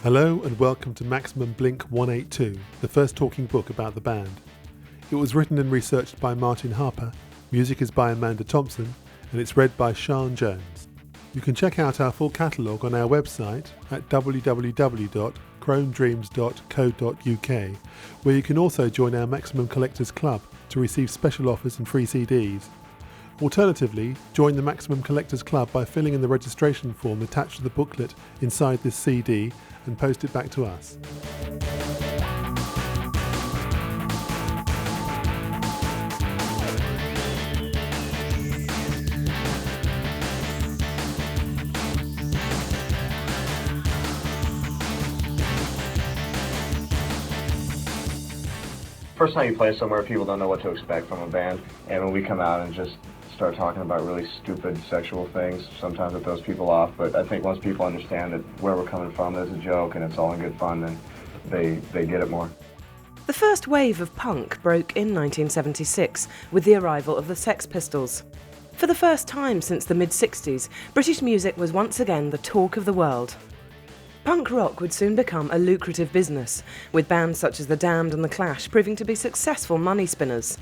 Hello and welcome to Maximum Blink 182, the first talking book about the band. It was written and researched by Martin Harper, music is by Amanda Thompson, and it's read by Sean Jones. You can check out our full catalogue on our website at www.chronedreams.co.uk, where you can also join our Maximum Collectors Club to receive special offers and free CDs. Alternatively, join the Maximum Collectors Club by filling in the registration form attached to the booklet inside this CD and post it back to us. First time you play somewhere, people don't know what to expect from a band, and when we come out and just start talking about really stupid sexual things, sometimes it throws people off, but I think once people understand that where we're coming from, there's a joke and it's all in good fun, then they get it more. The first wave of punk broke in 1976 with the arrival of the Sex Pistols. For the first time since the mid-60s, British music was once again the talk of the world. Punk rock would soon become a lucrative business, with bands such as The Damned and The Clash proving to be successful money spinners.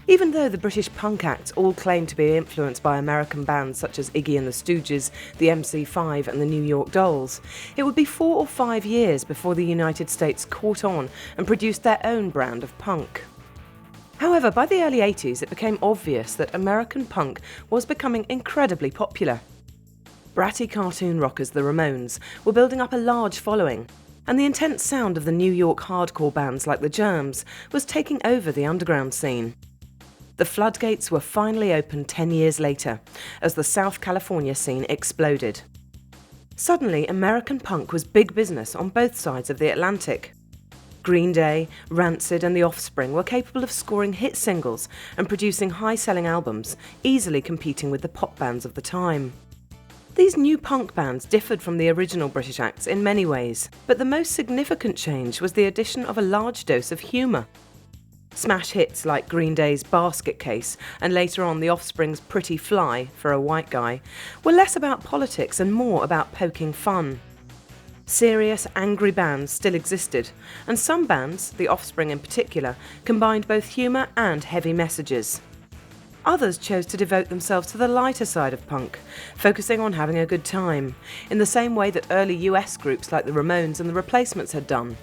Even though the British punk acts all claimed to be influenced by American bands such as Iggy and the Stooges, the MC5 and the New York Dolls, it would be 4 or 5 years before the United States caught on and produced their own brand of punk. However, by the early 80s it became obvious that American punk was becoming incredibly popular. Bratty cartoon rockers the Ramones were building up a large following, and the intense sound of the New York hardcore bands like the Germs was taking over the underground scene. The floodgates were finally opened 10 years later, as the South California scene exploded. Suddenly, American punk was big business on both sides of the Atlantic. Green Day, Rancid and The Offspring were capable of scoring hit singles and producing high-selling albums, easily competing with the pop bands of the time. These new punk bands differed from the original British acts in many ways, but the most significant change was the addition of a large dose of humour. Smash hits like Green Day's Basket Case and later on The Offspring's Pretty Fly for a White Guy were less about politics and more about poking fun. Serious, angry bands still existed, and some bands, The Offspring in particular, combined both humour and heavy messages. Others chose to devote themselves to the lighter side of punk, focusing on having a good time, in the same way that early US groups like the Ramones and the Replacements had done.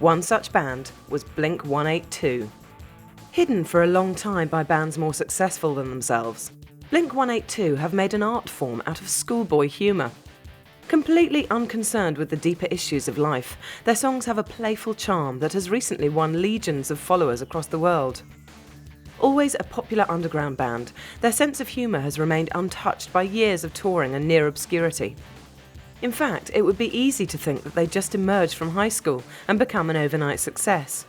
One such band was Blink 182. Hidden for a long time by bands more successful than themselves, Blink 182 have made an art form out of schoolboy humour. Completely unconcerned with the deeper issues of life, their songs have a playful charm that has recently won legions of followers across the world. Always a popular underground band, their sense of humour has remained untouched by years of touring and near obscurity. In fact, it would be easy to think that they just emerged from high school and become an overnight success.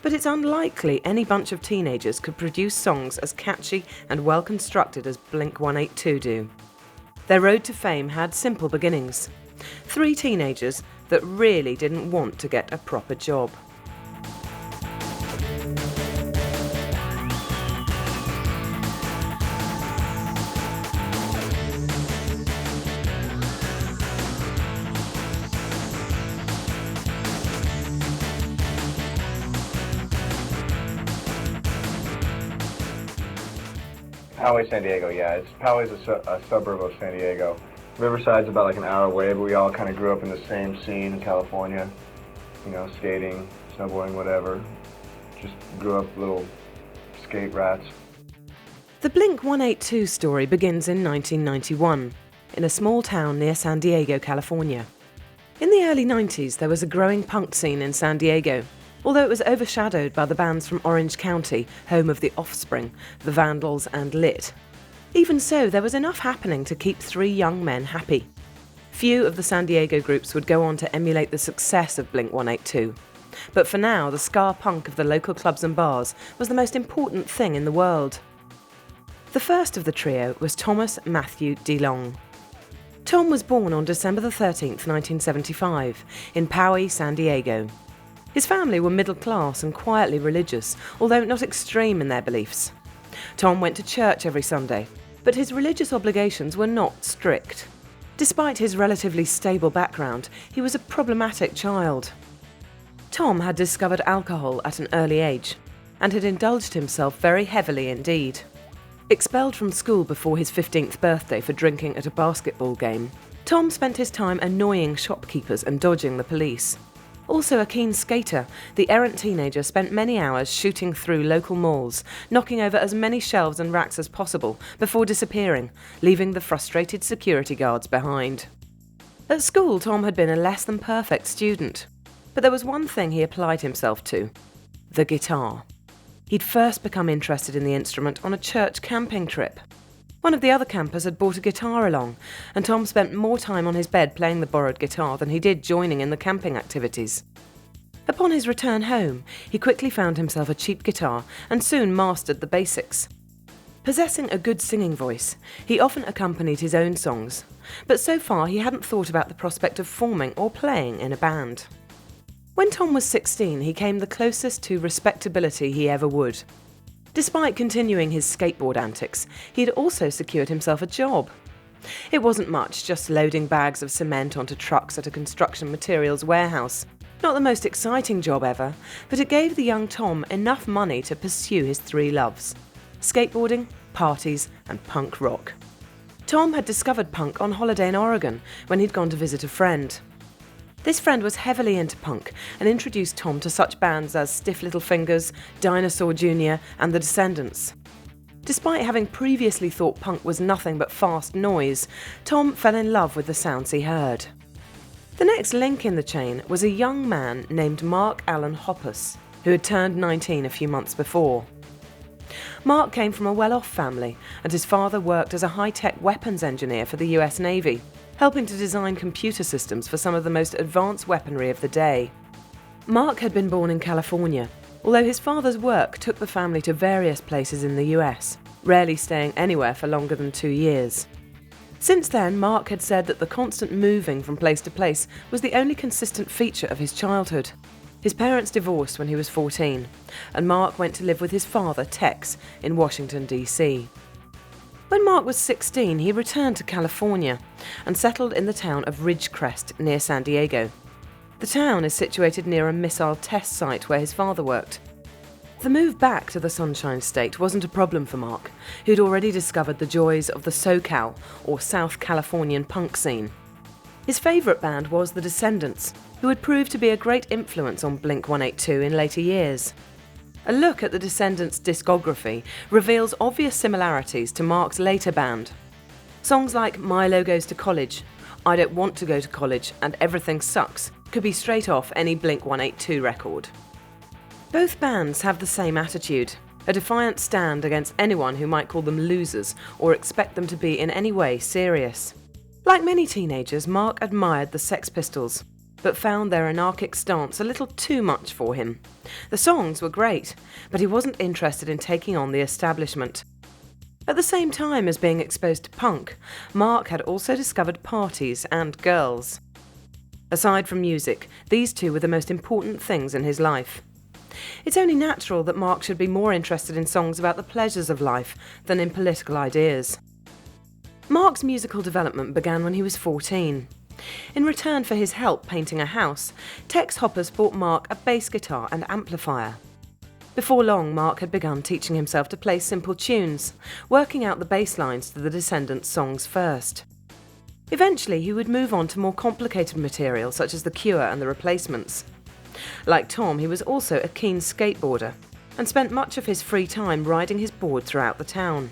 But it's unlikely any bunch of teenagers could produce songs as catchy and well-constructed as Blink 182 do. Their road to fame had simple beginnings. 3 teenagers that really didn't want to get a proper job. Poway, San Diego, yeah. Poway's a suburb of San Diego. Riverside's about like an hour away, but we all kind of grew up in the same scene in California. You know, skating, snowboarding, whatever. Just grew up little skate rats. The Blink 182 story begins in 1991, in a small town near San Diego, California. In the early 90s, there was a growing punk scene in San Diego, although it was overshadowed by the bands from Orange County, home of The Offspring, The Vandals and Lit. Even so, there was enough happening to keep 3 young men happy. Few of the San Diego groups would go on to emulate the success of Blink 182. But for now, the ska punk of the local clubs and bars was the most important thing in the world. The first of the trio was Thomas Matthew DeLonge. Tom was born on December 13th, 1975, in Poway, San Diego. His family were middle class and quietly religious, although not extreme in their beliefs. Tom went to church every Sunday, but his religious obligations were not strict. Despite his relatively stable background, he was a problematic child. Tom had discovered alcohol at an early age and had indulged himself very heavily indeed. Expelled from school before his 15th birthday for drinking at a basketball game, Tom spent his time annoying shopkeepers and dodging the police. Also a keen skater, the errant teenager spent many hours shooting through local malls, knocking over as many shelves and racks as possible before disappearing, leaving the frustrated security guards behind. At school, Tom had been a less than perfect student, but there was one thing he applied himself to: the guitar. He'd first become interested in the instrument on a church camping trip. One of the other campers had brought a guitar along, and Tom spent more time on his bed playing the borrowed guitar than he did joining in the camping activities. Upon his return home, he quickly found himself a cheap guitar and soon mastered the basics. Possessing a good singing voice, he often accompanied his own songs, but so far he hadn't thought about the prospect of forming or playing in a band. When Tom was 16, he came the closest to respectability he ever would. Despite continuing his skateboard antics, he had also secured himself a job. It wasn't much, just loading bags of cement onto trucks at a construction materials warehouse. Not the most exciting job ever, but it gave the young Tom enough money to pursue his three loves: skateboarding, parties, and punk rock. Tom had discovered punk on holiday in Oregon when he'd gone to visit a friend. This friend was heavily into punk and introduced Tom to such bands as Stiff Little Fingers, Dinosaur Jr. and The Descendants. Despite having previously thought punk was nothing but fast noise, Tom fell in love with the sounds he heard. The next link in the chain was a young man named Mark Allen Hoppus, who had turned 19 a few months before. Mark came from a well-off family, and his father worked as a high-tech weapons engineer for the US Navy, helping to design computer systems for some of the most advanced weaponry of the day. Mark had been born in California, although his father's work took the family to various places in the US, rarely staying anywhere for longer than 2 years. Since then, Mark had said that the constant moving from place to place was the only consistent feature of his childhood. His parents divorced when he was 14, and Mark went to live with his father, Tex, in Washington, D.C. When Mark was 16, he returned to California and settled in the town of Ridgecrest near San Diego. The town is situated near a missile test site where his father worked. The move back to the Sunshine State wasn't a problem for Mark, who'd already discovered the joys of the SoCal, or South Californian punk scene. His favourite band was The Descendants, who would prove to be a great influence on Blink-182 in later years. A look at the Descendants' discography reveals obvious similarities to Mark's later band. Songs like Milo Goes to College, I Don't Want to Go to College, and Everything Sucks could be straight off any Blink-182 record. Both bands have the same attitude, a defiant stand against anyone who might call them losers or expect them to be in any way serious. Like many teenagers, Mark admired the Sex Pistols, but found their anarchic stance a little too much for him. The songs were great, but he wasn't interested in taking on the establishment. At the same time as being exposed to punk, Mark had also discovered parties and girls. Aside from music, these two were the most important things in his life. It's only natural that Mark should be more interested in songs about the pleasures of life than in political ideas. Mark's musical development began when he was 14. In return for his help painting a house, Tex Hoppus bought Mark a bass guitar and amplifier. Before long, Mark had begun teaching himself to play simple tunes, working out the bass lines to the Descendants' songs first. Eventually, he would move on to more complicated material such as The Cure and The Replacements. Like Tom, he was also a keen skateboarder and spent much of his free time riding his board throughout the town.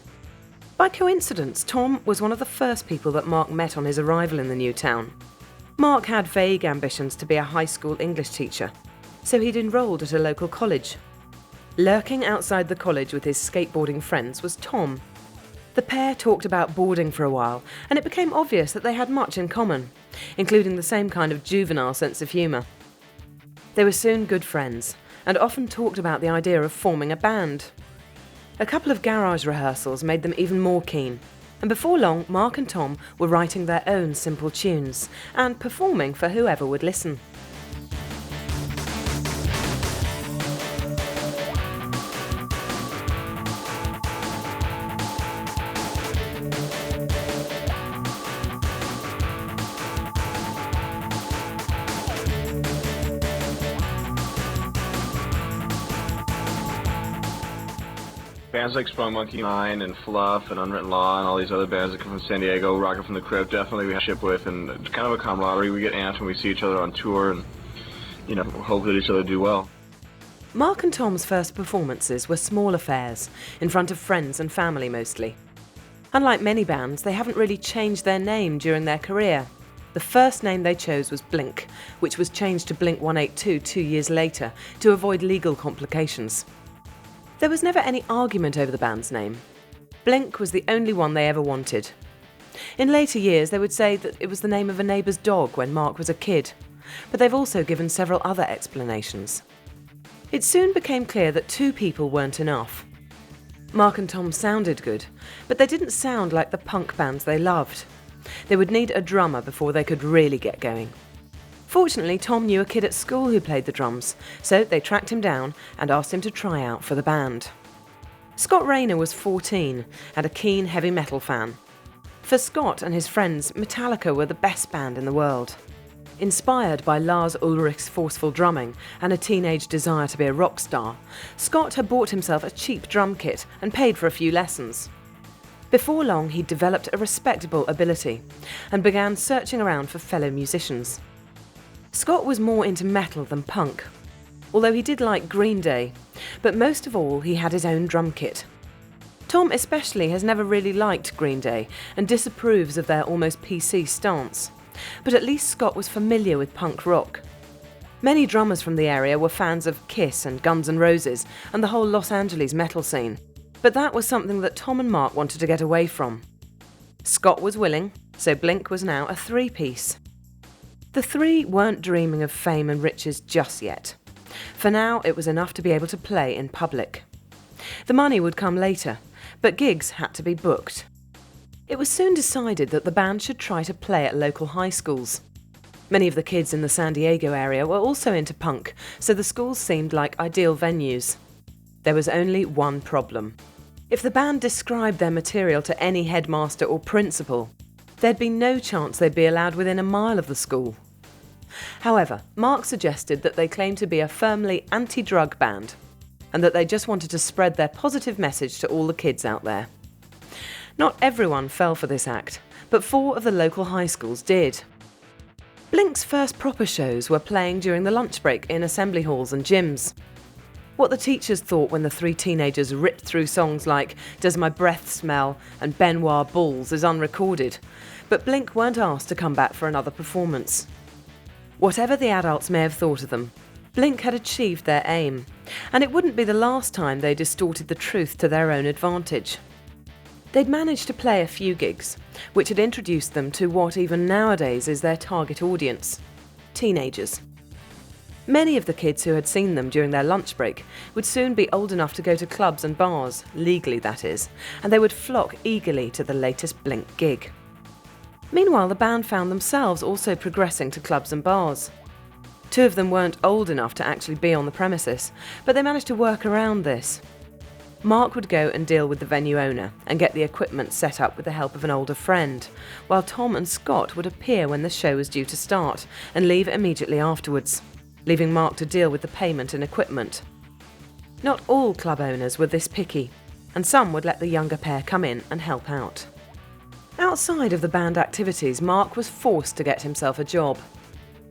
By coincidence, Tom was one of the first people that Mark met on his arrival in the new town. Mark had vague ambitions to be a high school English teacher, so he'd enrolled at a local college. Lurking outside the college with his skateboarding friends was Tom. The pair talked about boarding for a while, and it became obvious that they had much in common, including the same kind of juvenile sense of humour. They were soon good friends, and often talked about the idea of forming a band. A couple of garage rehearsals made them even more keen, and before long, Mark and Tom were writing their own simple tunes and performing for whoever would listen. Bands like Sprung Monkey 9 and Fluff and Unwritten Law and all these other bands that come from San Diego, Rocket from the Crypt, definitely we have ship with, and it's kind of a camaraderie. We get amped when we see each other on tour and, hope that each other do well. Mark and Tom's first performances were small affairs, in front of friends and family mostly. Unlike many bands, they haven't really changed their name during their career. The first name they chose was Blink, which was changed to Blink 182 2 years later to avoid legal complications. There was never any argument over the band's name. Blink was the only one they ever wanted. In later years, they would say that it was the name of a neighbour's dog when Mark was a kid, but they've also given several other explanations. It soon became clear that two people weren't enough. Mark and Tom sounded good, but they didn't sound like the punk bands they loved. They would need a drummer before they could really get going. Fortunately, Tom knew a kid at school who played the drums, so they tracked him down and asked him to try out for the band. Scott Rayner was 14 and a keen heavy metal fan. For Scott and his friends, Metallica were the best band in the world. Inspired by Lars Ulrich's forceful drumming and a teenage desire to be a rock star, Scott had bought himself a cheap drum kit and paid for a few lessons. Before long, he developed a respectable ability and began searching around for fellow musicians. Scott was more into metal than punk, although he did like Green Day, but most of all he had his own drum kit. Tom especially has never really liked Green Day and disapproves of their almost PC stance. But at least Scott was familiar with punk rock. Many drummers from the area were fans of Kiss and Guns N' Roses and the whole Los Angeles metal scene, but that was something that Tom and Mark wanted to get away from. Scott was willing, so Blink was now a three-piece. The three weren't dreaming of fame and riches just yet. For now, it was enough to be able to play in public. The money would come later, but gigs had to be booked. It was soon decided that the band should try to play at local high schools. Many of the kids in the San Diego area were also into punk, so the schools seemed like ideal venues. There was only one problem. If the band described their material to any headmaster or principal, there'd be no chance they'd be allowed within a mile of the school. However, Mark suggested that they claimed to be a firmly anti-drug band, and that they just wanted to spread their positive message to all the kids out there. Not everyone fell for this act, but 4 of the local high schools did. Blink's first proper shows were playing during the lunch break in assembly halls and gyms. What the teachers thought when the 3 teenagers ripped through songs like Does My Breath Smell and Benoit Balls is unrecorded, but Blink weren't asked to come back for another performance. Whatever the adults may have thought of them, Blink had achieved their aim, and it wouldn't be the last time they distorted the truth to their own advantage. They'd managed to play a few gigs, which had introduced them to what even nowadays is their target audience: teenagers. Many of the kids who had seen them during their lunch break would soon be old enough to go to clubs and bars, legally that is, and they would flock eagerly to the latest Blink gig. Meanwhile, the band found themselves also progressing to clubs and bars. 2 of them weren't old enough to actually be on the premises, but they managed to work around this. Mark would go and deal with the venue owner and get the equipment set up with the help of an older friend, while Tom and Scott would appear when the show was due to start and leave immediately afterwards, leaving Mark to deal with the payment and equipment. Not all club owners were this picky, and some would let the younger pair come in and help out. Outside of the band activities, Mark was forced to get himself a job.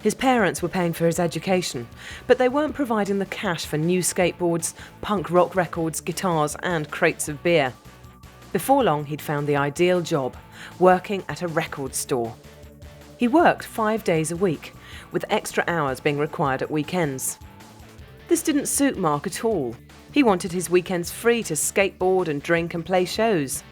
His parents were paying for his education, but they weren't providing the cash for new skateboards, punk rock records, guitars, and crates of beer. Before long, he'd found the ideal job, working at a record store. He worked 5 days a week, with extra hours being required at weekends. This didn't suit Mark at all. He wanted his weekends free to skateboard and drink and play shows.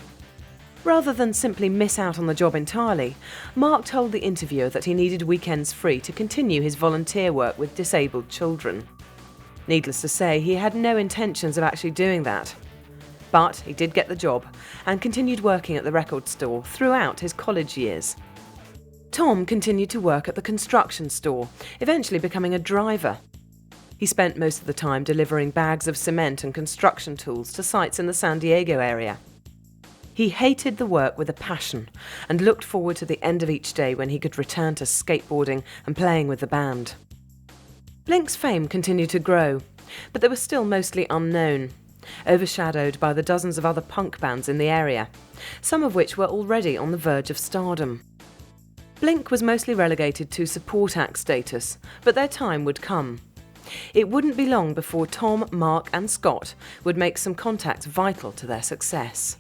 Rather than simply miss out on the job entirely, Mark told the interviewer that he needed weekends free to continue his volunteer work with disabled children. Needless to say, he had no intentions of actually doing that. But he did get the job and continued working at the record store throughout his college years. Tom continued to work at the construction store, eventually becoming a driver. He spent most of the time delivering bags of cement and construction tools to sites in the San Diego area. He hated the work with a passion and looked forward to the end of each day when he could return to skateboarding and playing with the band. Blink's fame continued to grow, but they were still mostly unknown. overshadowed by the dozens of other punk bands in the area, some of which were already on the verge of stardom. Blink was mostly relegated to support act status, but their time would come. It wouldn't be long before Tom, Mark and Scott would make some contacts vital to their success.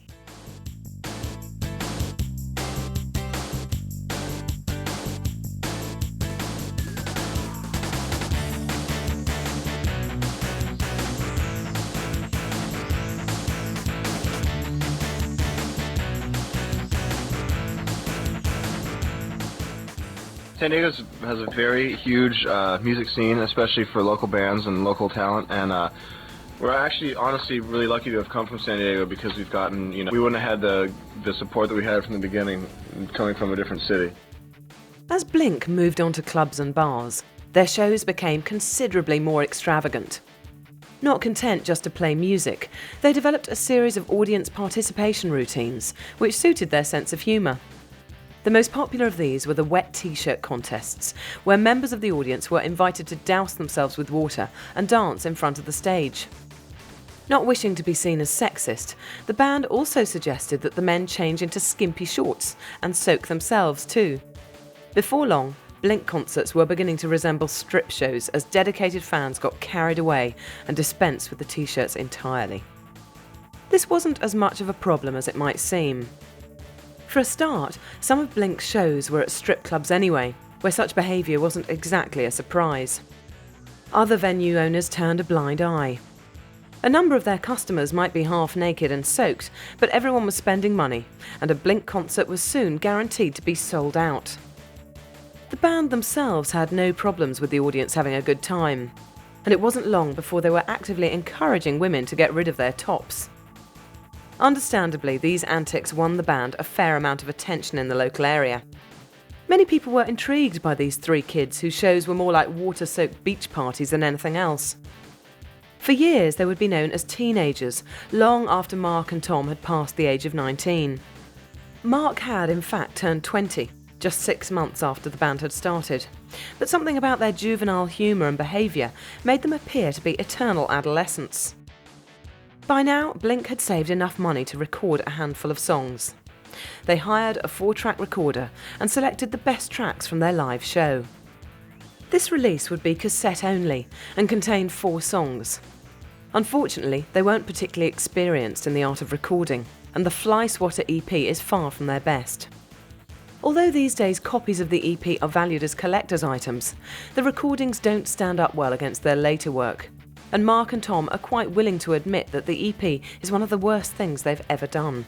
San Diego has a very huge music scene, especially for local bands and local talent, and we're actually honestly really lucky to have come from San Diego because we've gotten, we wouldn't have had the support that we had from the beginning coming from a different city. As Blink moved on to clubs and bars, their shows became considerably more extravagant. Not content just to play music, they developed a series of audience participation routines which suited their sense of humour. The most popular of these were the wet t-shirt contests, where members of the audience were invited to douse themselves with water and dance in front of the stage. Not wishing to be seen as sexist, the band also suggested that the men change into skimpy shorts and soak themselves too. Before long, Blink concerts were beginning to resemble strip shows as dedicated fans got carried away and dispensed with the t-shirts entirely. This wasn't as much of a problem as it might seem. For a start, some of Blink's shows were at strip clubs anyway, where such behaviour wasn't exactly a surprise. Other venue owners turned a blind eye. A number of their customers might be half naked and soaked, but everyone was spending money, and a Blink concert was soon guaranteed to be sold out. The band themselves had no problems with the audience having a good time, and it wasn't long before they were actively encouraging women to get rid of their tops. Understandably, these antics won the band a fair amount of attention in the local area. Many people were intrigued by these three kids whose shows were more like water-soaked beach parties than anything else. For years, they would be known as teenagers, long after Mark and Tom had passed the age of 19. Mark had, in fact, turned 20, just 6 months after the band had started, but something about their juvenile humour and behaviour made them appear to be eternal adolescents. By now, Blink had saved enough money to record a handful of songs. They hired a 4-track recorder and selected the best tracks from their live show. This release would be cassette only and contain 4 songs. Unfortunately, they weren't particularly experienced in the art of recording, and the Fly Swatter EP is far from their best. Although these days copies of the EP are valued as collector's items, the recordings don't stand up well against their later work, and Mark and Tom are quite willing to admit that the EP is one of the worst things they've ever done.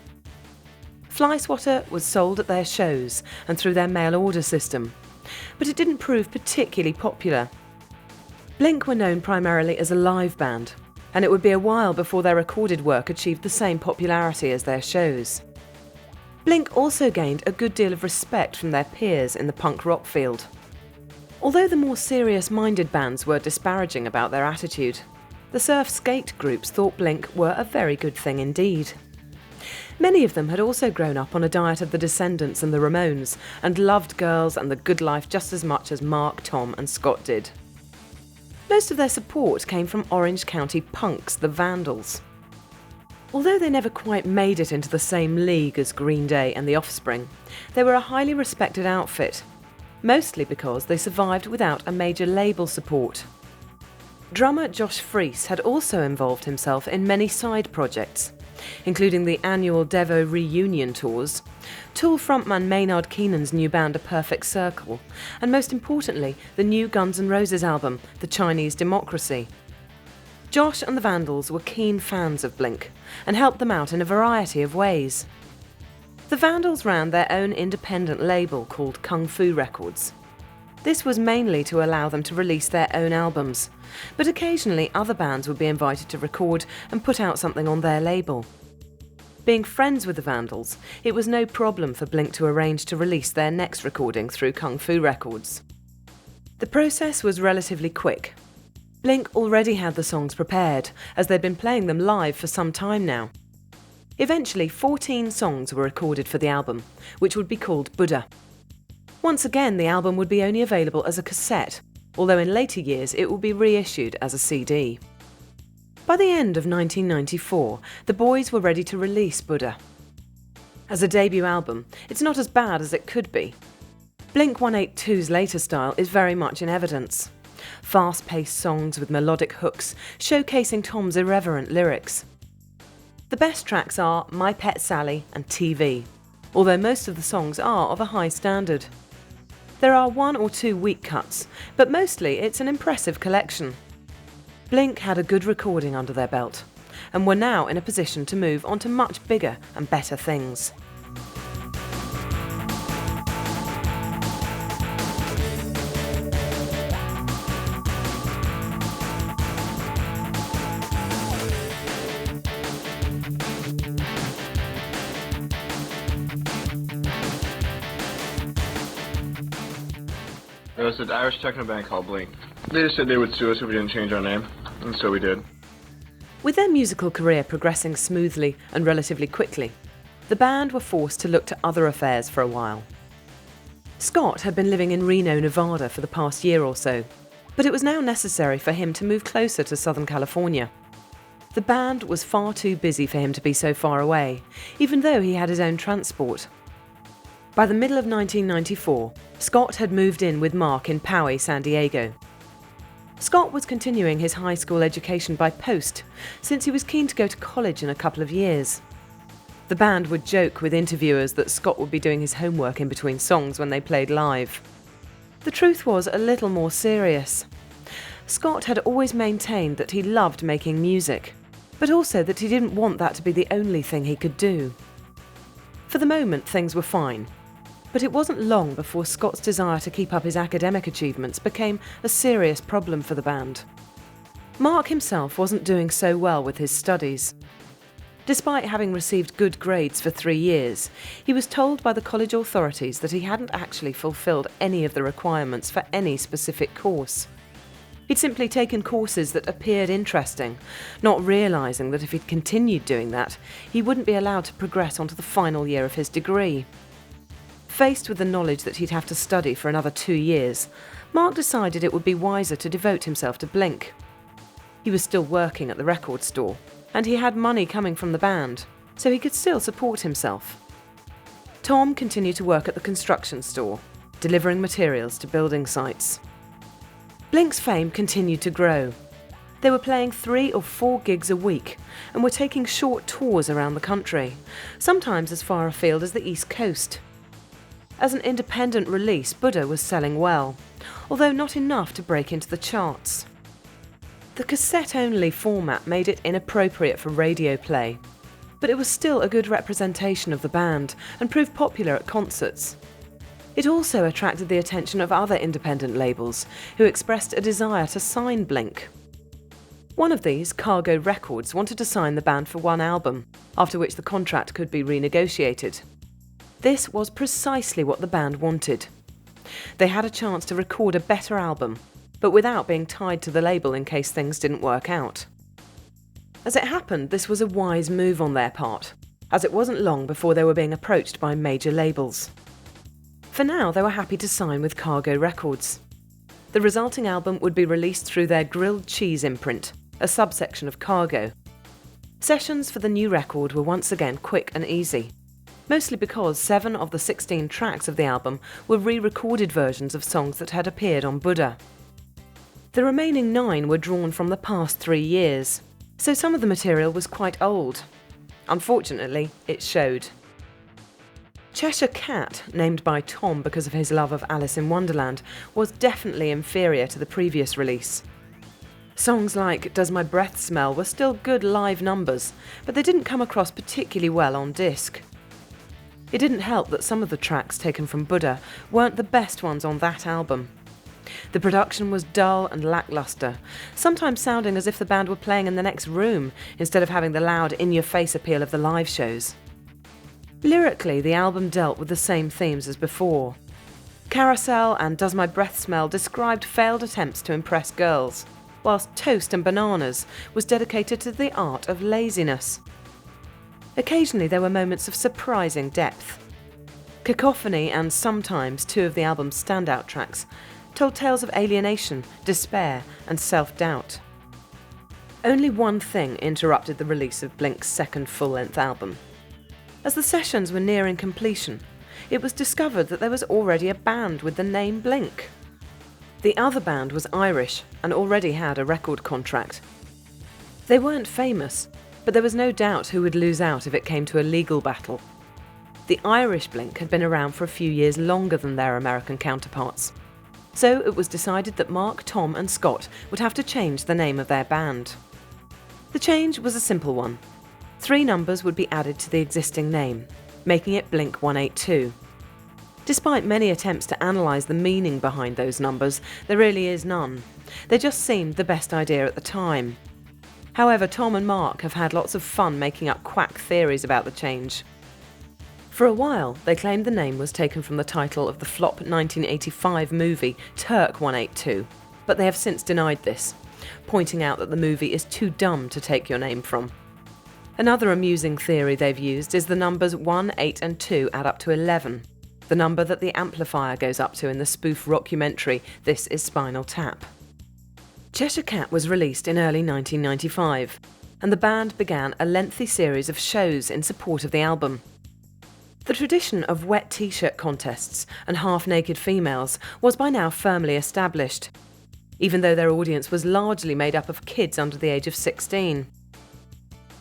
Fly Swatter was sold at their shows and through their mail order system, but it didn't prove particularly popular. Blink were known primarily as a live band, and it would be a while before their recorded work achieved the same popularity as their shows. Blink also gained a good deal of respect from their peers in the punk rock field. Although the more serious-minded bands were disparaging about their attitude, the surf skate groups thought Blink were a very good thing indeed. Many of them had also grown up on a diet of the Descendants and the Ramones, and loved girls and the good life just as much as Mark, Tom and Scott did. Most of their support came from Orange County punks, the Vandals. Although they never quite made it into the same league as Green Day and The Offspring, they were a highly respected outfit, mostly because they survived without a major label support. Drummer Josh Freese had also involved himself in many side projects, including the annual Devo reunion tours, Tool frontman Maynard Keenan's new band A Perfect Circle, and most importantly, the new Guns N' Roses album, The Chinese Democracy. Josh and the Vandals were keen fans of Blink and helped them out in a variety of ways. The Vandals ran their own independent label called Kung Fu Records. This was mainly to allow them to release their own albums, but occasionally other bands would be invited to record and put out something on their label. Being friends with the Vandals, it was no problem for Blink to arrange to release their next recording through Kung Fu Records. The process was relatively quick. Blink already had the songs prepared, as they'd been playing them live for some time now. Eventually, 14 songs were recorded for the album, which would be called Buddha. Once again, the album would be only available as a cassette, although in later years it would be reissued as a CD. By the end of 1994, the boys were ready to release Buddha. As a debut album, it's not as bad as it could be. Blink-182's later style is very much in evidence. Fast-paced songs with melodic hooks, showcasing Tom's irreverent lyrics. The best tracks are My Pet Sally and TV, although most of the songs are of a high standard. There are 1 or 2 weak cuts, but mostly it's an impressive collection. Blink had a good recording under their belt, and were now in a position to move on to much bigger and better things. It was an Irish techno band called Blink. They just said they would sue us if we didn't change our name, and so we did. With their musical career progressing smoothly and relatively quickly, the band were forced to look to other affairs for a while. Scott had been living in Reno, Nevada for the past year or so, but it was now necessary for him to move closer to Southern California. The band was far too busy for him to be so far away, even though he had his own transport. By the middle of 1994, Scott had moved in with Mark in Poway, San Diego. Scott was continuing his high school education by post, since he was keen to go to college in a couple of years. The band would joke with interviewers that Scott would be doing his homework in between songs when they played live. The truth was a little more serious. Scott had always maintained that he loved making music, but also that he didn't want that to be the only thing he could do. For the moment, things were fine. But it wasn't long before Scott's desire to keep up his academic achievements became a serious problem for the band. Mark himself wasn't doing so well with his studies. Despite having received good grades for 3 years, he was told by the college authorities that he hadn't actually fulfilled any of the requirements for any specific course. He'd simply taken courses that appeared interesting, not realising that if he'd continued doing that, he wouldn't be allowed to progress onto the final year of his degree. Faced with the knowledge that he'd have to study for another 2 years, Mark decided it would be wiser to devote himself to Blink. He was still working at the record store, and he had money coming from the band, so he could still support himself. Tom continued to work at the construction store, delivering materials to building sites. Blink's fame continued to grow. They were playing 3 or 4 gigs a week, and were taking short tours around the country, sometimes as far afield as the East Coast. As an independent release, Buddha was selling well, although not enough to break into the charts. The cassette-only format made it inappropriate for radio play, but it was still a good representation of the band and proved popular at concerts. It also attracted the attention of other independent labels, who expressed a desire to sign Blink. One of these, Cargo Records, wanted to sign the band for 1 album, after which the contract could be renegotiated. This was precisely what the band wanted. They had a chance to record a better album, but without being tied to the label in case things didn't work out. As it happened, this was a wise move on their part, as it wasn't long before they were being approached by major labels. For now, they were happy to sign with Cargo Records. The resulting album would be released through their Grilled Cheese imprint, a subsection of Cargo. Sessions for the new record were once again quick and easy, mostly because 7 of the 16 tracks of the album were re-recorded versions of songs that had appeared on Buddha. The remaining 9 were drawn from the past 3 years, so some of the material was quite old. Unfortunately, it showed. Cheshire Cat, named by Tom because of his love of Alice in Wonderland, was definitely inferior to the previous release. Songs like Does My Breath Smell were still good live numbers, but they didn't come across particularly well on disc. It didn't help that some of the tracks taken from Buddha weren't the best ones on that album. The production was dull and lackluster, sometimes sounding as if the band were playing in the next room instead of having the loud, in-your-face appeal of the live shows. Lyrically, the album dealt with the same themes as before. Carousel and Does My Breath Smell described failed attempts to impress girls, whilst Toast and Bananas was dedicated to the art of laziness. Occasionally there were moments of surprising depth. Cacophony and Sometimes, 2 of the album's standout tracks, told tales of alienation, despair and self-doubt. Only one thing interrupted the release of Blink's second full-length album. As the sessions were nearing completion, it was discovered that there was already a band with the name Blink. The other band was Irish and already had a record contract. They weren't famous, but there was no doubt who would lose out if it came to a legal battle. The Irish Blink had been around for a few years longer than their American counterparts. So it was decided that Mark, Tom and Scott would have to change the name of their band. The change was a simple one. 3 numbers would be added to the existing name, making it Blink 182. Despite many attempts to analyse the meaning behind those numbers, there really is none. They just seemed the best idea at the time. However, Tom and Mark have had lots of fun making up quack theories about the change. For a while, they claimed the name was taken from the title of the flop 1985 movie Turk 182, but they have since denied this, pointing out that the movie is too dumb to take your name from. Another amusing theory they've used is the numbers 1, 8 and 2 add up to 11, the number that the amplifier goes up to in the spoof rockumentary This Is Spinal Tap. Cheshire Cat was released in early 1995, and the band began a lengthy series of shows in support of the album. The tradition of wet t-shirt contests and half-naked females was by now firmly established, even though their audience was largely made up of kids under the age of 16.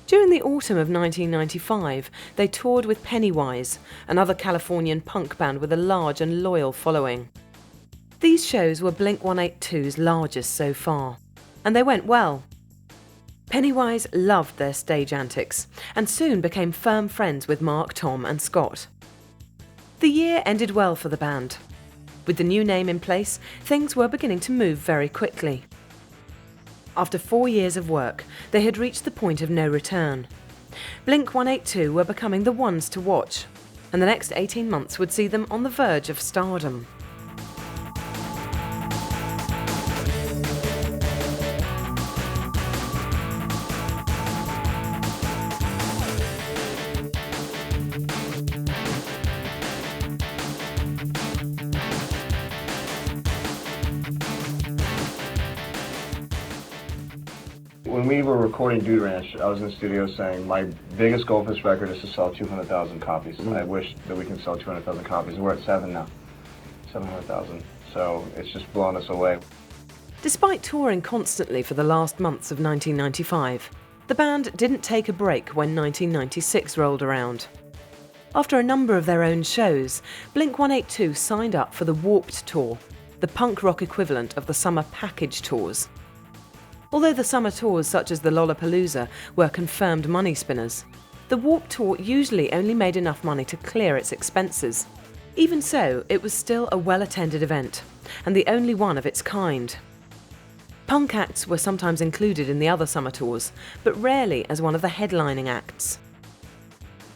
During the autumn of 1995, they toured with Pennywise, another Californian punk band with a large and loyal following. These shows were Blink 182's largest so far, and they went well. Pennywise loved their stage antics, and soon became firm friends with Mark, Tom and Scott. The year ended well for the band. With the new name in place, things were beginning to move very quickly. After 4 years of work, they had reached the point of no return. Blink 182 were becoming the ones to watch, and the next 18 months would see them on the verge of stardom. When we were recording Dude Ranch, I was in the studio saying my biggest goal for this record is to sell 200,000 copies. I wish that we can sell 200,000 copies, and we're at 7 now. 700,000. So it's just blown us away. Despite touring constantly for the last months of 1995, the band didn't take a break when 1996 rolled around. After a number of their own shows, Blink 182 signed up for the Warped Tour, the punk rock equivalent of the summer package tours. Although the summer tours such as the Lollapalooza were confirmed money spinners, the Warped Tour usually only made enough money to clear its expenses. Even so, it was still a well-attended event, and the only one of its kind. Punk acts were sometimes included in the other summer tours, but rarely as one of the headlining acts.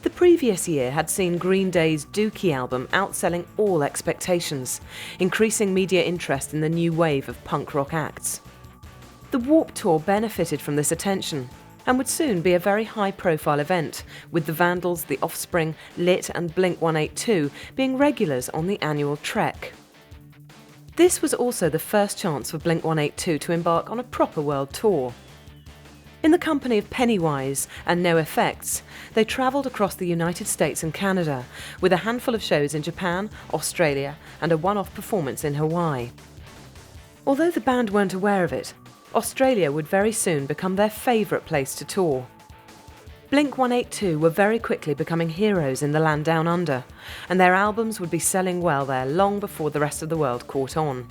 The previous year had seen Green Day's Dookie album outselling all expectations, increasing media interest in the new wave of punk rock acts. The Warped Tour benefited from this attention and would soon be a very high-profile event, with the Vandals, The Offspring, Lit and Blink 182 being regulars on the annual trek. This was also the first chance for Blink 182 to embark on a proper world tour. In the company of Pennywise and NoFX, they travelled across the United States and Canada, with a handful of shows in Japan, Australia and a one-off performance in Hawaii. Although the band weren't aware of it, Australia would very soon become their favourite place to tour. Blink 182 were very quickly becoming heroes in the land down under, and their albums would be selling well there long before the rest of the world caught on.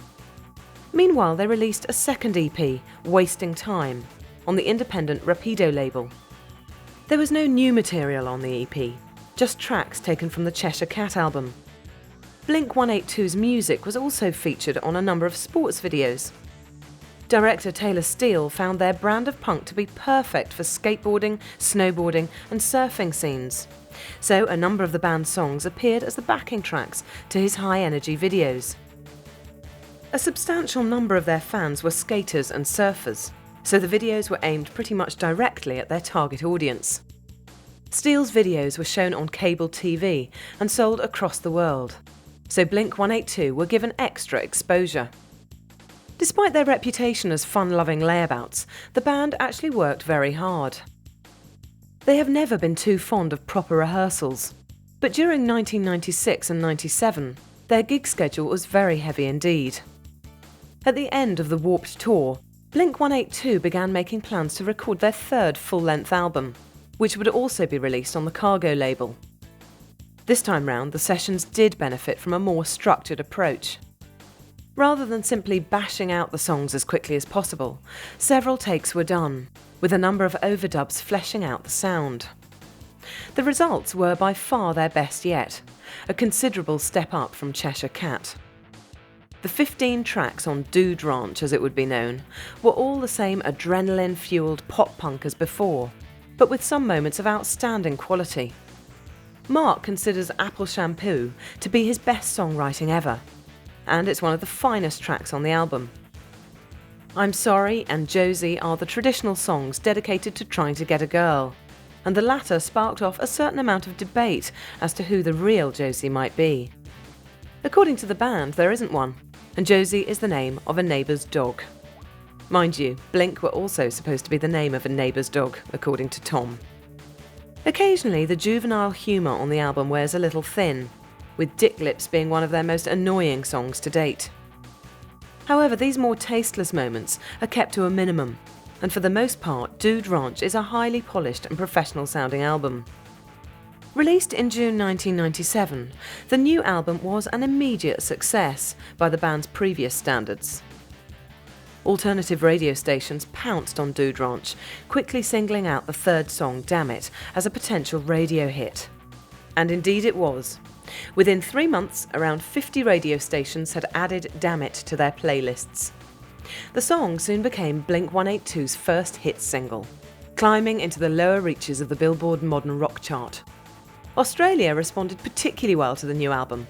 Meanwhile, they released a second EP, Wasting Time, on the independent Rapido label. There was no new material on the EP, just tracks taken from the Cheshire Cat album. Blink 182's music was also featured on a number of sports videos. Director Taylor Steele found their brand of punk to be perfect for skateboarding, snowboarding and surfing scenes. So a number of the band's songs appeared as the backing tracks to his high-energy videos. A substantial number of their fans were skaters and surfers, so the videos were aimed pretty much directly at their target audience. Steele's videos were shown on cable TV and sold across the world, so Blink 182 were given extra exposure. Despite their reputation as fun-loving layabouts, the band actually worked very hard. They have never been too fond of proper rehearsals, but during 1996 and 97, their gig schedule was very heavy indeed. At the end of the Warped Tour, Blink-182 began making plans to record their third full-length album, which would also be released on the Cargo label. This time round, the sessions did benefit from a more structured approach. Rather than simply bashing out the songs as quickly as possible, several takes were done, with a number of overdubs fleshing out the sound. The results were by far their best yet, a considerable step up from Cheshire Cat. The 15 tracks on Dude Ranch, as it would be known, were all the same adrenaline-fueled pop-punk as before, but with some moments of outstanding quality. Mark considers Apple Shampoo to be his best songwriting ever, and it's one of the finest tracks on the album. I'm Sorry and Josie are the traditional songs dedicated to trying to get a girl, and the latter sparked off a certain amount of debate as to who the real Josie might be. According to the band, there isn't one, and Josie is the name of a neighbour's dog. Mind you, Blink were also supposed to be the name of a neighbour's dog, according to Tom. Occasionally, the juvenile humour on the album wears a little thin, with Dick Lips being one of their most annoying songs to date. However, these more tasteless moments are kept to a minimum, and for the most part, Dude Ranch is a highly polished and professional-sounding album. Released in June 1997, the new album was an immediate success by the band's previous standards. Alternative radio stations pounced on Dude Ranch, quickly singling out the third song, Damn It, as a potential radio hit. And indeed it was. Within 3 months, around 50 radio stations had added Damn It to their playlists. The song soon became Blink-182's first hit single, climbing into the lower reaches of the Billboard Modern Rock chart. Australia responded particularly well to the new album.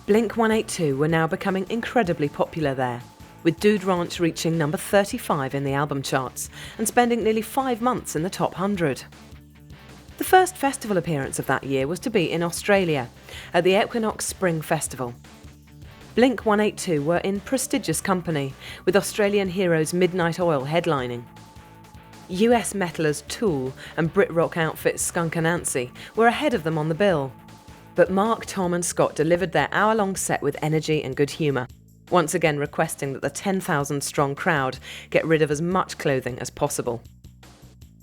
Blink-182 were now becoming incredibly popular there, with Dude Ranch reaching number 35 in the album charts and spending nearly 5 months in the top 100. The first festival appearance of that year was to be in Australia, at the Equinox Spring Festival. Blink-182 were in prestigious company, with Australian heroes Midnight Oil headlining. US metalers Tool and Brit rock outfit Skunk Anansie were ahead of them on the bill. But Mark, Tom and Scott delivered their hour-long set with energy and good humour, once again requesting that the 10,000-strong crowd get rid of as much clothing as possible.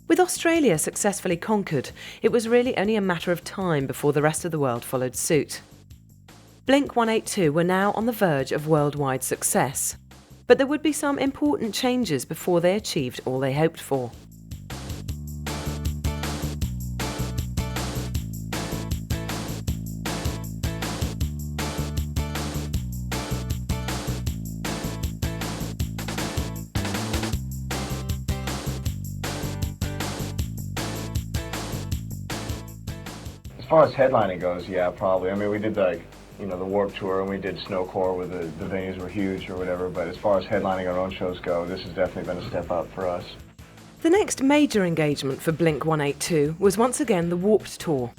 With Australia successfully conquered, it was really only a matter of time before the rest of the world followed suit. Blink-182 were now on the verge of worldwide success, but there would be some important changes before they achieved all they hoped for. As far as headlining goes, yeah, probably. I mean, we did the Warped Tour, and we did Snowcore where the venues were huge or whatever, but as far as headlining our own shows go, this has definitely been a step up for us. The next major engagement for Blink-182 was once again the Warped Tour.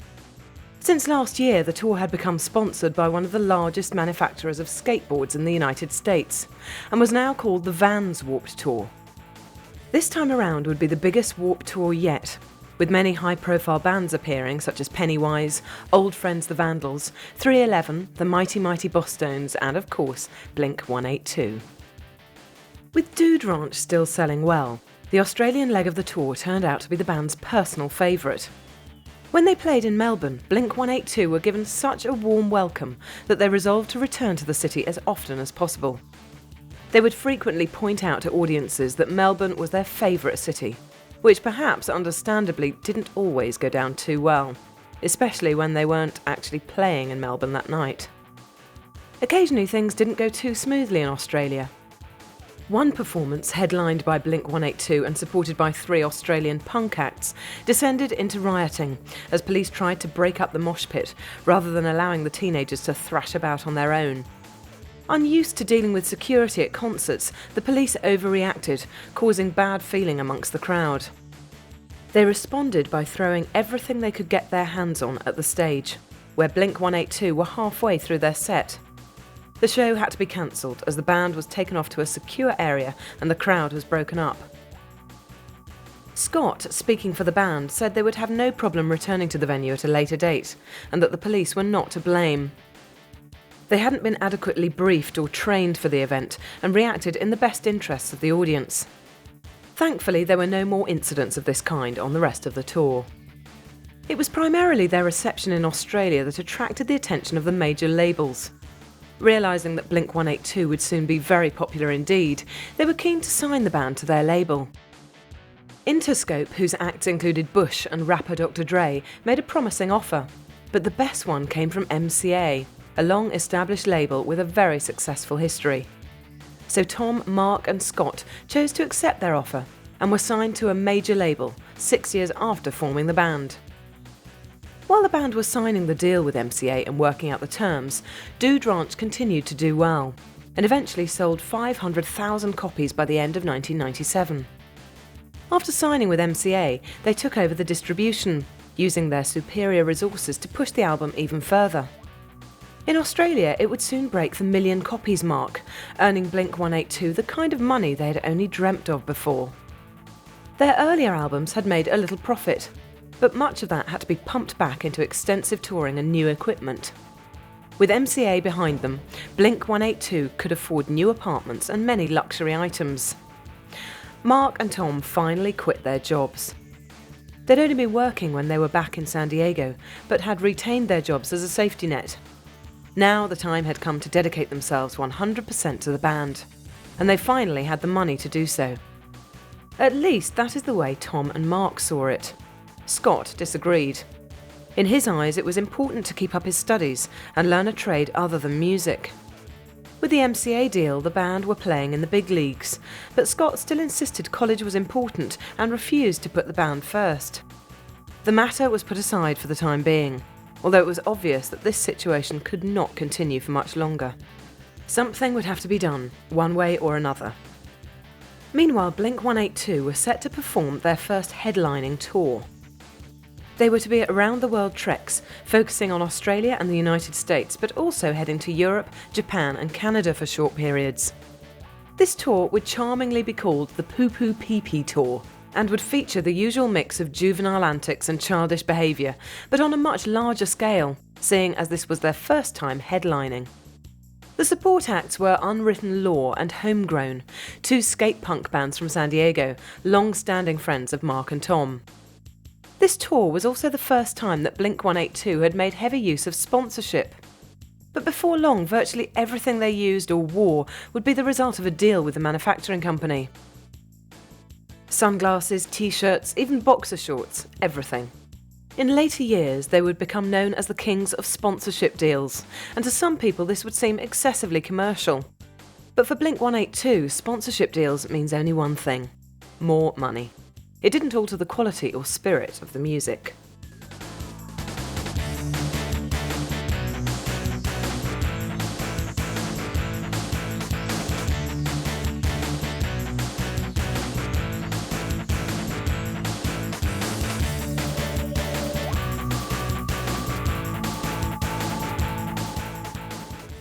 Since last year, the tour had become sponsored by one of the largest manufacturers of skateboards in the United States, and was now called the Vans Warped Tour. This time around would be the biggest Warped Tour yet, with many high-profile bands appearing such as Pennywise, Old Friends the Vandals, 311, the Mighty Mighty Bosstones and, of course, Blink-182. With Dude Ranch still selling well, the Australian leg of the tour turned out to be the band's personal favourite. When they played in Melbourne, Blink-182 were given such a warm welcome that they resolved to return to the city as often as possible. They would frequently point out to audiences that Melbourne was their favourite city, which perhaps understandably didn't always go down too well, especially when they weren't actually playing in Melbourne that night. Occasionally things didn't go too smoothly in Australia. One performance, headlined by Blink-182 and supported by 3 Australian punk acts, descended into rioting as police tried to break up the mosh pit rather than allowing the teenagers to thrash about on their own. Unused to dealing with security at concerts, the police overreacted, causing bad feeling amongst the crowd. They responded by throwing everything they could get their hands on at the stage, where Blink-182 were halfway through their set. The show had to be cancelled as the band was taken off to a secure area and the crowd was broken up. Scott, speaking for the band, said they would have no problem returning to the venue at a later date and that the police were not to blame. They hadn't been adequately briefed or trained for the event and reacted in the best interests of the audience. Thankfully, there were no more incidents of this kind on the rest of the tour. It was primarily their reception in Australia that attracted the attention of the major labels. Realising that Blink-182 would soon be very popular indeed, they were keen to sign the band to their label. Interscope, whose acts included Bush and rapper Dr. Dre, made a promising offer, but the best one came from MCA, a long-established label with a very successful history. So Tom, Mark and Scott chose to accept their offer and were signed to a major label 6 years after forming the band. While the band was signing the deal with MCA and working out the terms, Dude Ranch continued to do well, and eventually sold 500,000 copies by the end of 1997. After signing with MCA, they took over the distribution, using their superior resources to push the album even further. In Australia, it would soon break the million copies mark, earning Blink-182 the kind of money they had only dreamt of before. Their earlier albums had made a little profit, but much of that had to be pumped back into extensive touring and new equipment. With MCA behind them, Blink-182 could afford new apartments and many luxury items. Mark and Tom finally quit their jobs. They'd only been working when they were back in San Diego, but had retained their jobs as a safety net. Now the time had come to dedicate themselves 100% to the band, and they finally had the money to do so. At least that is the way Tom and Mark saw it. Scott disagreed. In his eyes, it was important to keep up his studies and learn a trade other than music. With the MCA deal, the band were playing in the big leagues, but Scott still insisted college was important and refused to put the band first. The matter was put aside for the time being, although it was obvious that this situation could not continue for much longer. Something would have to be done, one way or another. Meanwhile, Blink-182 were set to perform their first headlining tour. They were to be around-the-world treks, focusing on Australia and the United States, but also heading to Europe, Japan and Canada for short periods. This tour would charmingly be called the Poo Poo Pee Pee Tour, and would feature the usual mix of juvenile antics and childish behaviour, but on a much larger scale, seeing as this was their first time headlining. The support acts were Unwritten Law and Homegrown, two skate punk bands from San Diego, long-standing friends of Mark and Tom. This tour was also the first time that Blink-182 had made heavy use of sponsorship. But before long, virtually everything they used or wore would be the result of a deal with the manufacturing company. Sunglasses, t-shirts, even boxer shorts, everything. In later years, they would become known as the kings of sponsorship deals, and to some people this would seem excessively commercial. But for Blink-182, sponsorship deals means only one thing: more money. It didn't alter the quality or spirit of the music.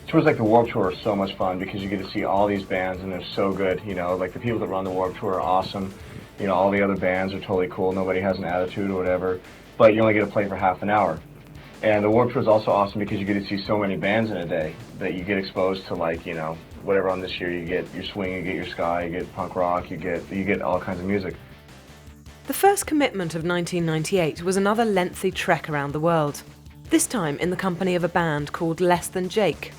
Tours like the Warped Tour are so much fun because you get to see all these bands and they're so good, you know, like the people that run the Warped Tour are awesome. You know, all the other bands are totally cool, nobody has an attitude or whatever, but you only get to play for half an hour. And the Warped Tour is also awesome because you get to see so many bands in a day that you get exposed to, like, you know, whatever on this year. You get your swing, you get your ska, you get punk rock, you get all kinds of music. The first commitment of 1998 was another lengthy trek around the world, this time in the company of a band called Less Than Jake.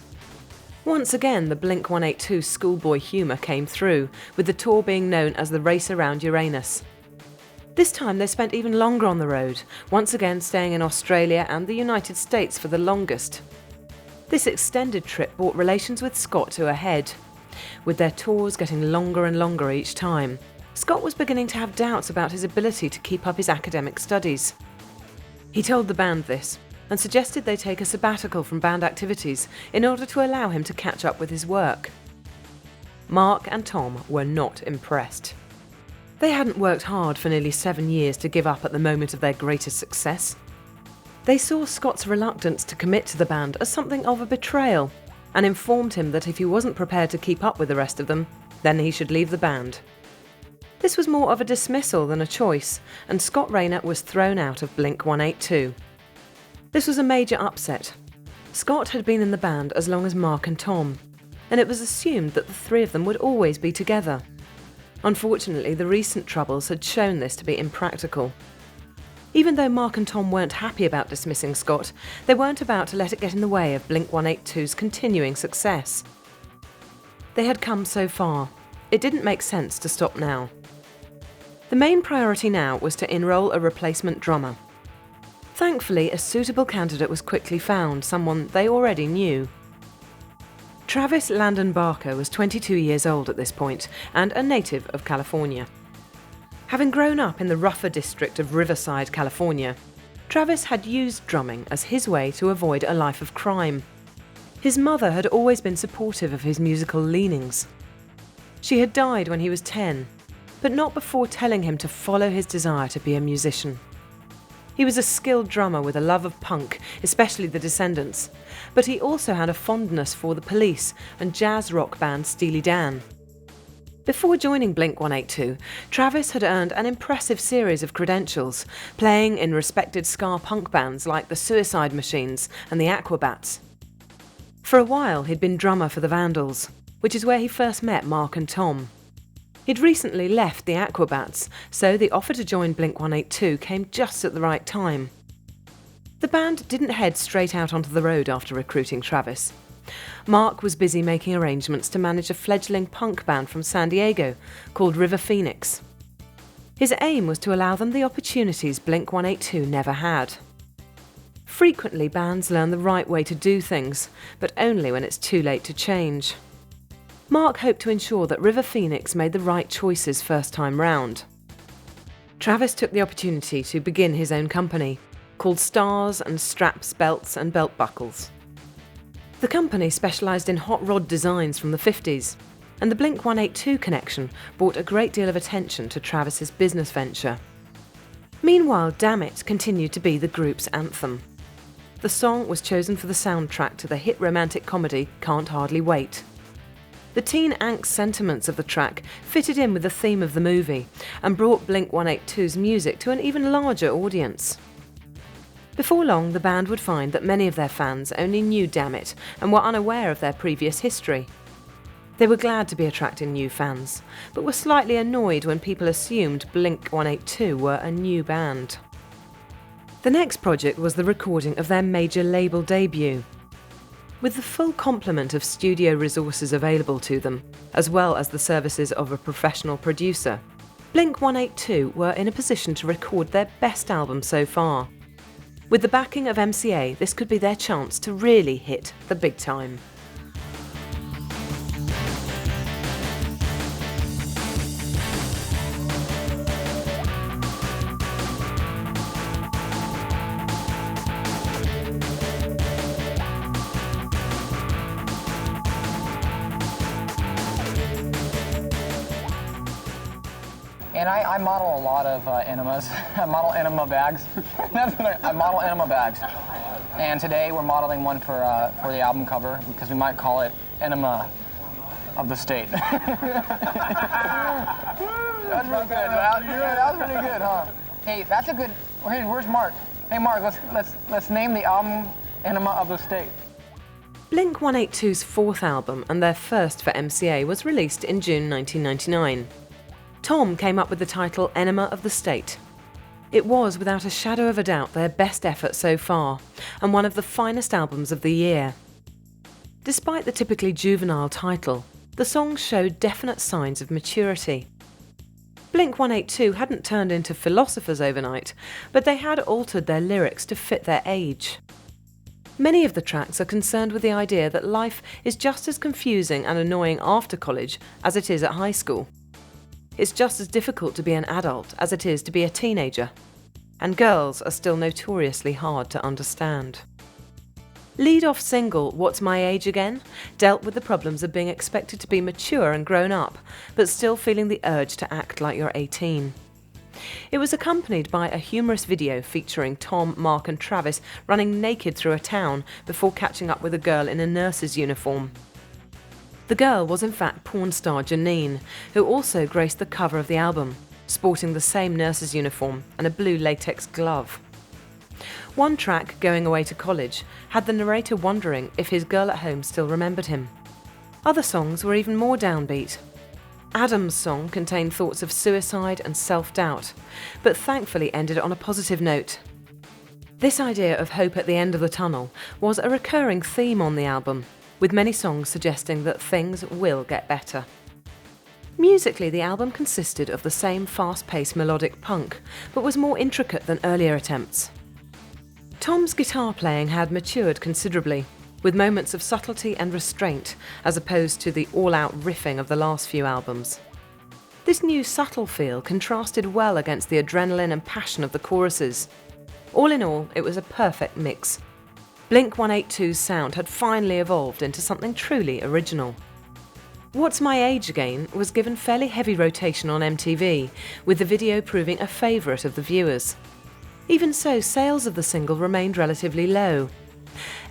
Once again, the Blink-182 schoolboy humour came through, with the tour being known as the Race Around Uranus. This time they spent even longer on the road, once again staying in Australia and the United States for the longest. This extended trip brought relations with Scott to a head. With their tours getting longer and longer each time, Scott was beginning to have doubts about his ability to keep up his academic studies. He told the band this, and suggested they take a sabbatical from band activities in order to allow him to catch up with his work. Mark and Tom were not impressed. They hadn't worked hard for nearly 7 years to give up at the moment of their greatest success. They saw Scott's reluctance to commit to the band as something of a betrayal, and informed him that if he wasn't prepared to keep up with the rest of them, then he should leave the band. This was more of a dismissal than a choice, and Scott Rayner was thrown out of Blink-182. This was a major upset. Scott had been in the band as long as Mark and Tom, and it was assumed that the three of them would always be together. Unfortunately, the recent troubles had shown this to be impractical. Even though Mark and Tom weren't happy about dismissing Scott, they weren't about to let it get in the way of Blink-182's continuing success. They had come so far. It didn't make sense to stop now. The main priority now was to enrol a replacement drummer. Thankfully, a suitable candidate was quickly found, someone they already knew. Travis Landon Barker was 22 years old at this point and a native of California. Having grown up in the rougher district of Riverside, California, Travis had used drumming as his way to avoid a life of crime. His mother had always been supportive of his musical leanings. She had died when he was 10, but not before telling him to follow his desire to be a musician. He was a skilled drummer with a love of punk, especially the Descendants, but he also had a fondness for the Police and jazz rock band Steely Dan. Before joining Blink-182, Travis had earned an impressive series of credentials, playing in respected ska punk bands like the Suicide Machines and the Aquabats. For a while, he'd been drummer for the Vandals, which is where he first met Mark and Tom. He'd recently left the Aquabats, so the offer to join Blink-182 came just at the right time. The band didn't head straight out onto the road after recruiting Travis. Mark was busy making arrangements to manage a fledgling punk band from San Diego called River Phoenix. His aim was to allow them the opportunities Blink-182 never had. Frequently, bands learn the right way to do things, but only when it's too late to change. Mark hoped to ensure that River Phoenix made the right choices first time round. Travis took the opportunity to begin his own company, called Stars and Straps, Belts and Belt Buckles. The company specialised in hot rod designs from the 50s, and the Blink-182 connection brought a great deal of attention to Travis's business venture. Meanwhile, Damn It continued to be the group's anthem. The song was chosen for the soundtrack to the hit romantic comedy Can't Hardly Wait. The teen angst sentiments of the track fitted in with the theme of the movie and brought Blink-182's music to an even larger audience. Before long, the band would find that many of their fans only knew Damn It and were unaware of their previous history. They were glad to be attracting new fans, but were slightly annoyed when people assumed Blink-182 were a new band. The next project was the recording of their major label debut. With the full complement of studio resources available to them, as well as the services of a professional producer, Blink-182 were in a position to record their best album so far. With the backing of MCA, this could be their chance to really hit the big time. And I model a lot of enemas. I model enema bags. I model enema bags. And today we're modeling one for the album cover because we might call it Enema of the State. That was really good. That was really good, huh? Hey, that's a good. Hey, where's Mark? Hey, Mark, let's name the album Enema of the State. Blink-182's fourth album and their first for MCA was released in June 1999. Tom came up with the title Enema of the State. It was, without a shadow of a doubt, their best effort so far, and one of the finest albums of the year. Despite the typically juvenile title, the songs showed definite signs of maturity. Blink-182 hadn't turned into philosophers overnight, but they had altered their lyrics to fit their age. Many of the tracks are concerned with the idea that life is just as confusing and annoying after college as it is at high school. It's just as difficult to be an adult as it is to be a teenager, and girls are still notoriously hard to understand. Lead-off single What's My Age Again dealt with the problems of being expected to be mature and grown up, but still feeling the urge to act like you're 18. It was accompanied by a humorous video featuring Tom, Mark and Travis running naked through a town before catching up with a girl in a nurse's uniform. The girl was in fact porn star Janine, who also graced the cover of the album, sporting the same nurse's uniform and a blue latex glove. One track, Going Away to College, had the narrator wondering if his girl at home still remembered him. Other songs were even more downbeat. Adam's song contained thoughts of suicide and self-doubt, but thankfully ended on a positive note. This idea of hope at the end of the tunnel was a recurring theme on the album, with many songs suggesting that things will get better. Musically, the album consisted of the same fast-paced melodic punk, but was more intricate than earlier attempts. Tom's guitar playing had matured considerably, with moments of subtlety and restraint, as opposed to the all-out riffing of the last few albums. This new subtle feel contrasted well against the adrenaline and passion of the choruses. All in all, it was a perfect mix. Blink-182's sound had finally evolved into something truly original. What's My Age Again was given fairly heavy rotation on MTV, with the video proving a favourite of the viewers. Even so, sales of the single remained relatively low.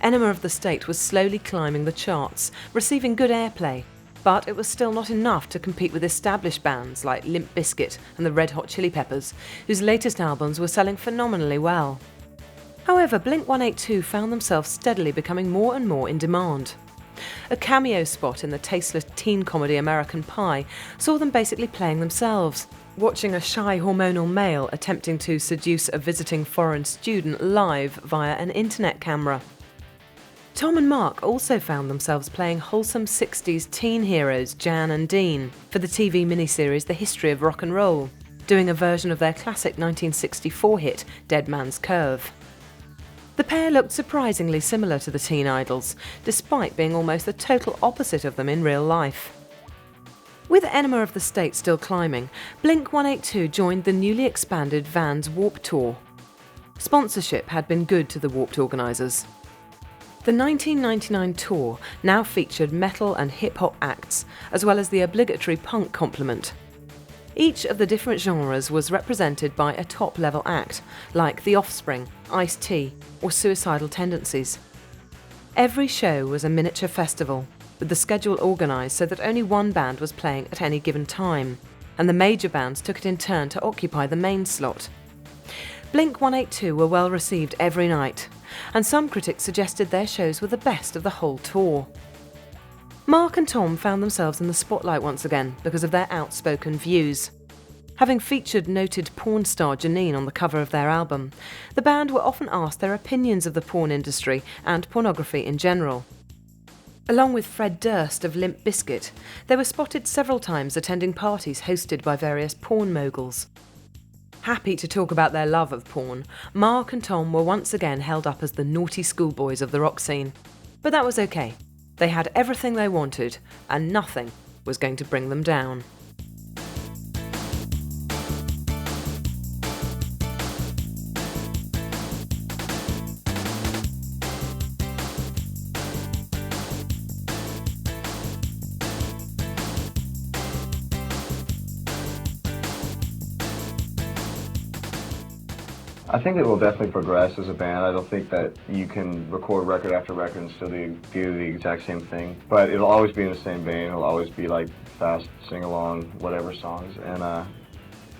Enema of the State was slowly climbing the charts, receiving good airplay, but it was still not enough to compete with established bands like Limp Bizkit and the Red Hot Chili Peppers, whose latest albums were selling phenomenally well. However, Blink-182 found themselves steadily becoming more and more in demand. A cameo spot in the tasteless teen comedy American Pie saw them basically playing themselves, watching a shy hormonal male attempting to seduce a visiting foreign student live via an internet camera. Tom and Mark also found themselves playing wholesome 60s teen heroes Jan and Dean for the TV miniseries The History of Rock and Roll, doing a version of their classic 1964 hit Dead Man's Curve. The pair looked surprisingly similar to the teen idols, despite being almost the total opposite of them in real life. With Enema of the State still climbing, Blink-182 joined the newly expanded Vans Warped Tour. Sponsorship had been good to the Warped organisers. The 1999 tour now featured metal and hip-hop acts, as well as the obligatory punk complement. Each of the different genres was represented by a top-level act, like The Offspring, Ice-T, or Suicidal Tendencies. Every show was a miniature festival, with the schedule organised so that only one band was playing at any given time, and the major bands took it in turn to occupy the main slot. Blink-182 were well received every night, and some critics suggested their shows were the best of the whole tour. Mark and Tom found themselves in the spotlight once again because of their outspoken views. Having featured noted porn star Janine on the cover of their album, the band were often asked their opinions of the porn industry and pornography in general. Along with Fred Durst of Limp Bizkit, they were spotted several times attending parties hosted by various porn moguls. Happy to talk about their love of porn, Mark and Tom were once again held up as the naughty schoolboys of the rock scene. But that was okay. They had everything they wanted, and nothing was going to bring them down. I think it will definitely progress as a band. I don't think that you can record record after record and still do the exact same thing. But it'll always be in the same vein. It'll always be like fast, sing-along, whatever songs. And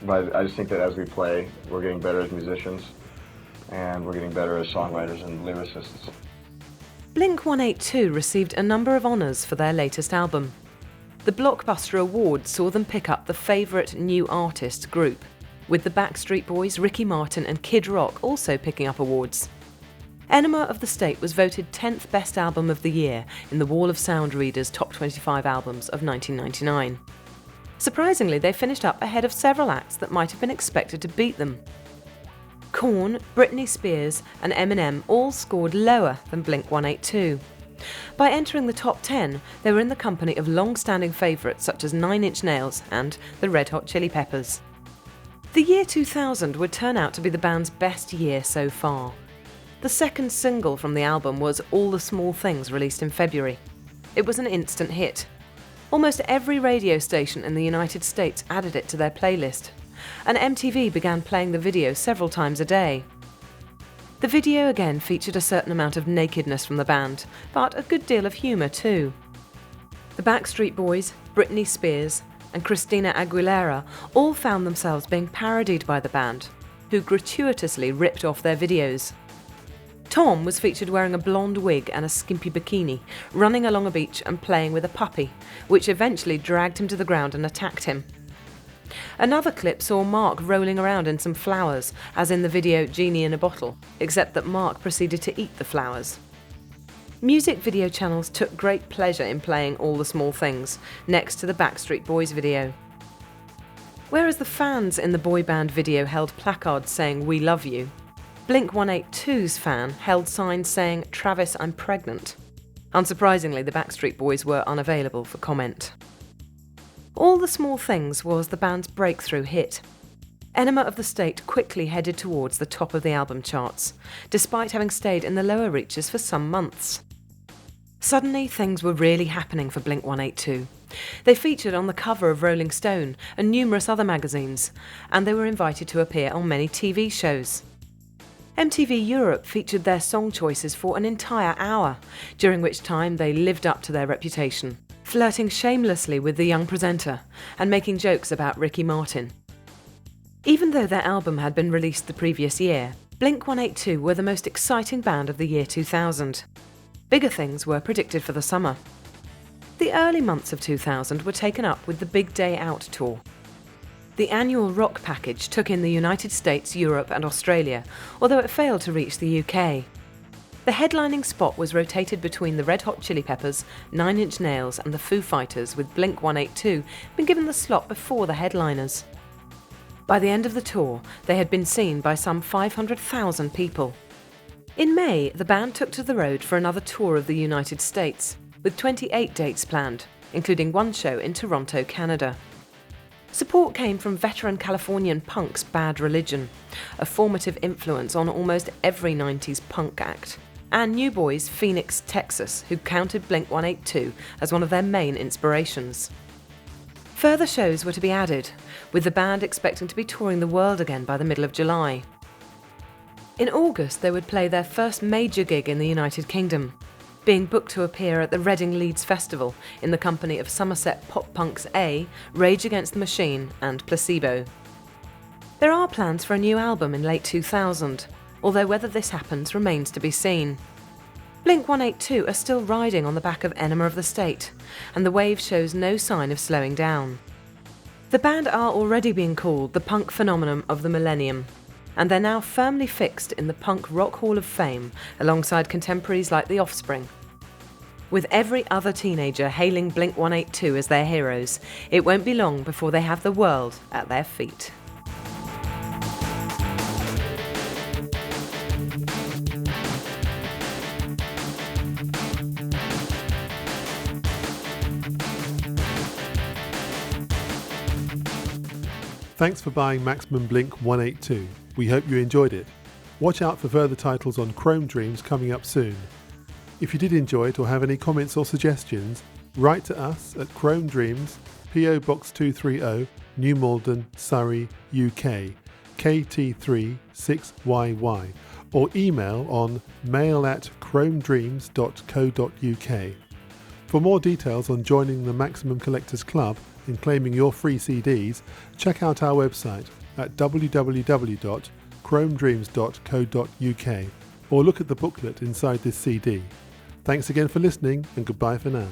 but I just think that as we play, we're getting better as musicians, and we're getting better as songwriters and lyricists. Blink-182 received a number of honours for their latest album. The Blockbuster Award saw them pick up the Favourite New Artist group, with the Backstreet Boys, Ricky Martin and Kid Rock also picking up awards. Enema of the State was voted 10th Best Album of the Year in the Wall of Sound Reader's Top 25 Albums of 1999. Surprisingly, they finished up ahead of several acts that might have been expected to beat them. Korn, Britney Spears and Eminem all scored lower than Blink-182. By entering the top 10, they were in the company of long-standing favourites such as Nine Inch Nails and the Red Hot Chili Peppers. The year 2000 would turn out to be the band's best year so far. The second single from the album was All the Small Things, released in February. It was an instant hit. Almost every radio station in the United States added it to their playlist, and MTV began playing the video several times a day. The video again featured a certain amount of nakedness from the band, but a good deal of humour too. The Backstreet Boys, Britney Spears, and Christina Aguilera all found themselves being parodied by the band, who gratuitously ripped off their videos. Tom was featured wearing a blonde wig and a skimpy bikini, running along a beach and playing with a puppy, which eventually dragged him to the ground and attacked him. Another clip saw Mark rolling around in some flowers, as in the video Genie in a Bottle, except that Mark proceeded to eat the flowers. Music video channels took great pleasure in playing All the Small Things, next to the Backstreet Boys video. Whereas the fans in the boy band video held placards saying "We love you," Blink-182's fan held signs saying "Travis, I'm pregnant." Unsurprisingly, the Backstreet Boys were unavailable for comment. All the Small Things was the band's breakthrough hit. Enema of the State quickly headed towards the top of the album charts, despite having stayed in the lower reaches for some months. Suddenly, things were really happening for Blink-182. They featured on the cover of Rolling Stone and numerous other magazines, and they were invited to appear on many TV shows. MTV Europe featured their song choices for an entire hour, during which time they lived up to their reputation, flirting shamelessly with the young presenter and making jokes about Ricky Martin. Even though their album had been released the previous year, Blink-182 were the most exciting band of the year 2000. Bigger things were predicted for the summer. The early months of 2000 were taken up with the Big Day Out tour. The annual rock package took in the United States, Europe and Australia, although it failed to reach the UK. The headlining spot was rotated between the Red Hot Chili Peppers, Nine Inch Nails and the Foo Fighters, with Blink-182 being given the slot before the headliners. By the end of the tour, they had been seen by some 500,000 people. In May, the band took to the road for another tour of the United States, with 28 dates planned, including one show in Toronto, Canada. Support came from veteran Californian punks Bad Religion, a formative influence on almost every 90s punk act, and New Boy's Phoenix, Texas, who counted Blink-182 as one of their main inspirations. Further shows were to be added, with the band expecting to be touring the world again by the middle of July. In August, they would play their first major gig in the United Kingdom, being booked to appear at the Reading Leeds Festival in the company of Somerset pop punks A, Rage Against the Machine and Placebo. There are plans for a new album in late 2000, although whether this happens remains to be seen. Blink-182 are still riding on the back of Enema of the State, and the wave shows no sign of slowing down. The band are already being called the punk phenomenon of the millennium, and they're now firmly fixed in the Punk Rock Hall of Fame alongside contemporaries like The Offspring. With every other teenager hailing Blink-182 as their heroes, it won't be long before they have the world at their feet. Thanks for buying Maximum Blink-182. We hope you enjoyed it. Watch out for further titles on Chrome Dreams coming up soon. If you did enjoy it or have any comments or suggestions, write to us at Chrome Dreams, PO Box 230, New Malden, Surrey, UK, KT3 6YY, or email on mail@chromedreams.co.uk. For more details on joining the Maximum Collectors Club and claiming your free CDs, check out our website at www.chromedreams.co.uk or look at the booklet inside this CD. Thanks again for listening and goodbye for now.